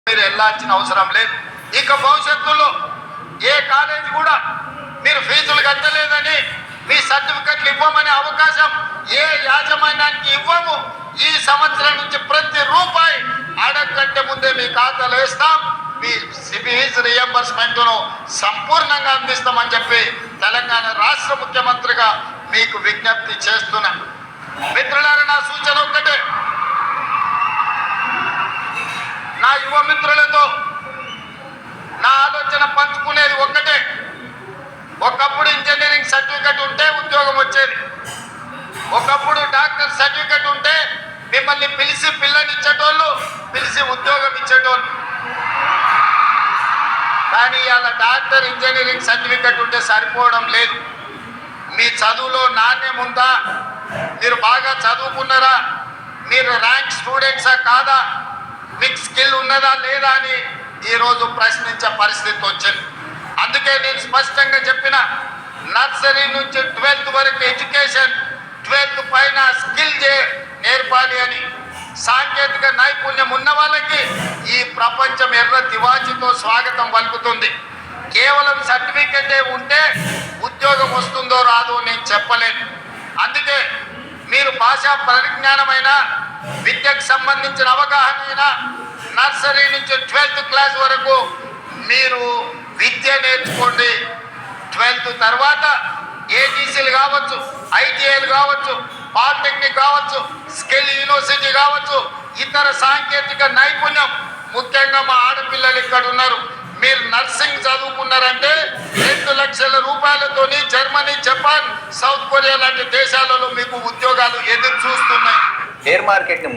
మీరు వెళ్ళాల్సిన అవసరం లేదు. ఇక భవిష్యత్తులో ఏ కాలేజీ కూడా మీరు ఫీజులు కట్టలేదని మీ సర్టిఫికెట్లు ఇవ్వమనే అవకాశం ఏ యాజమాన్యానికి ఇవ్వము. ఈ సంవత్సరం నుంచి ప్రతి రూపాయి అడగకంటే ముందే మీ ఖాతాలో వేస్తాం. మీ ఫీజు రియంబర్స్మెంట్ ను సంపూర్ణంగా అందిస్తామని చెప్పి తెలంగాణ రాష్ట్ర ముఖ్యమంత్రిగా మీకు విజ్ఞప్తి చేస్తున్నా. మిత్రులారా, నా సూచన ఒక్కటే, నా యువ మిత్రులతో నా ఆలోచన పంచుకునేది ఒక్కటే. ఒకప్పుడు ఇంజనీరింగ్ సర్టిఫికెట్ ఉంటే ఉద్యోగం వచ్చేది, ఒకప్పుడు డాక్టర్ సర్టిఫికెట్ ఉంటే మిమ్మల్ని పిలిచి పిల్లనిచ్చేటోళ్ళు, పిలిచి ఉద్యోగం ఇచ్చేటోళ్ళు. కానీ ఇవాళ డాక్టర్ ఇంజనీరింగ్ సర్టిఫికెట్ ఉంటే సరిపోవడం లేదు. మీ చదువులో నాణ్యం ఉందా, మీరు బాగా చదువుకున్నారా, మీరు ర్యాంక్ స్టూడెంట్సా కాదా, మీకు స్కిల్ ఉన్నదా లేదా అని ఈరోజు ప్రశ్నించే పరిస్థితి వచ్చింది. అందుకే నేను స్పష్టంగా చెప్పిన, నర్సరీ నుంచి 12th వరకు ఎడ్యుకేషన్, 12th పైన స్కిల్ నేర్పాలి అని. సాంకేతిక నైపుణ్యం ఉన్న వాళ్ళకి ఈ ప్రపంచం ఎర్ర తివాచితో స్వాగతం పలుకుతుంది. కేవలం సర్టిఫికెటే ఉంటే ఉద్యోగం వస్తుందో రాదో నేను చెప్పలేను. అందుకే మీరు భాషా పరిజ్ఞానమైన, విద్యకు సంబంధించిన అవగాహన అయినా, నర్సరీ నుంచి 12th క్లాస్ వరకు మీరు విద్య నేర్చుకోండి. 12th తర్వాత ఏటీసీలు కావచ్చు, ఐటీఐలు కావచ్చు, పాలిటెక్నిక్ కావచ్చు, స్కిల్ యూనివర్సిటీ కావచ్చు, ఇతర సాంకేతిక నైపుణ్యం, ముఖ్యంగా మా ఆడపిల్లలు ఇక్కడ ఉన్నారు, మీరు నర్సింగ్ చదువుకున్నారంటే 2 లక్షల రూపాయలతోని జర్మనీ, జపాన్, సౌత్ కొరియా లాంటి దేశాలలో మీకు ఉద్యోగాలు ఎదురు చూస్తున్నాయి. షేర్ మార్కెట్ ని